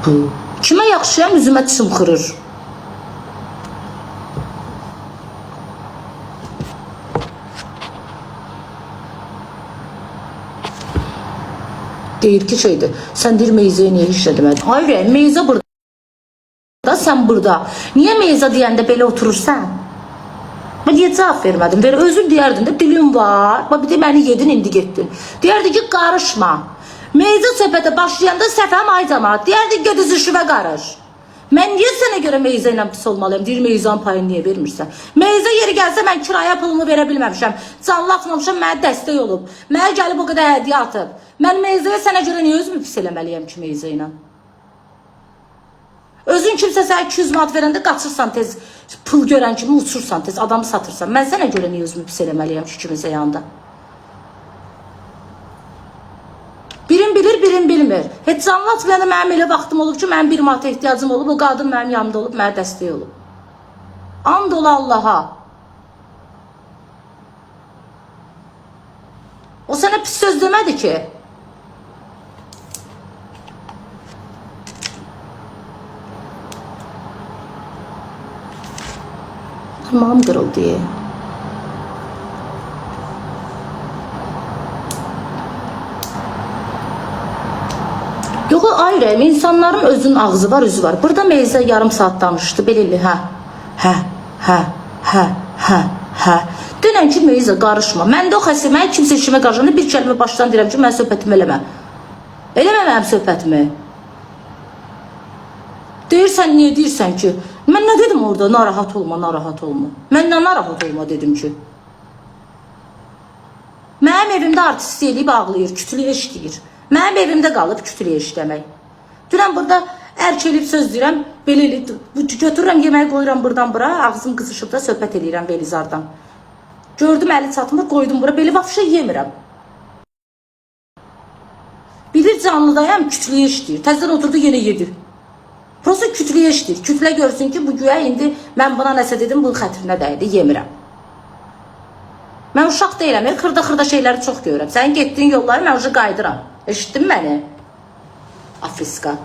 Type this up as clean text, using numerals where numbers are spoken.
Bu. Kime yaxşıyam üzümə çımxırır. Deyir ki şeydir, sən deyir Meyzəyə niyə heç nə demədin? Hayır, Meyzə burada, sən burada. Niyə Meyzə deyəndə belə oturursan? Ben niyə cavab vermədim? Özür deyərdin də dilim var. Bir de məni yedin, indi getdin. Deyərdi ki, qarışma. Meyzə söhbətə başlayanda səfəm ay cəmaat. Deyərdi ki, gödüz işivə qarış. Mən niyə sənə görə Meyzə ilə pis olmalıyım? Deyir, Meyzənin payını niyə vermirsən? Meyzə yeri gəlsə mən kiraya pulumu verə bilməmişəm. Canlı atmamışam, mənə dəstək olub. Mənə gəlib o qədər hədiyyə atıb. Mən Meyzəyə sənə görə niyə özümü pis eləməliyəm ki Meyzə ilə? Özün kimsə sənə 200 manat verəndə qaçırsan tez, pul görən kimi uçursan tez, adamı satırsan. Mən sənə görə niyə özümü pis eləməliyəm ki kiminsə yanında? Birim bilir, birim bilmir. Heç canlı atmayanda mənim elə vaxtım olub ki, mənim 1 manata ehtiyacım olub, o qadın mənim yanımda olub, mənə dəstək olub. And ola Allaha. O sənə pis söz demədi ki. Tamam qırıldı. Yox, ayrı, insanların özünün ağzı var, üzü var. Burada Meyzə yarım saat danışdı, belirli, hə. Dünən ki, Meyzə qarışma. Mən də o xəsimə kimsə işimə qarşılığında bir kəlmə başdan deyirəm ki, mən söhbətimi eləmə. Eləmə mənim söhbətimi. Deyirsən, niyə deyirsən ki? Mən nə dedim orada? Narahat olma, narahat olma. Mən nə narahat olma dedim ki? Mənim evimdə artist eləyib ağlayır, kütülüyə işləyir. Mənim evimdə qalıb kütülüyə işləmək. Dünən burada ərk eləyib söz deyirəm, belə eləyib, götürürəm, yeməyi qoyuram buradan bura, ağzım qızışıb da söhbət eləyirəm Belizardan. Gördüm əli çatmır, qoydum bura, belə vafşa yemirəm. Bilir canlıdayam, kütülüyə işləyir. Təzdən oturdu, yenə yedi. Prosta kütləyə işləyir. Kütlə görsün ki, bu güya indi mən buna nəsə dedim, bunun xətrinə dəydi, yemirəm. Mən uşaq deyiləm, xırda-xırda şeyləri çox görürəm. Sənin getdiyin yolları mən uca qaydıram. Eşitdin məni? Afriska.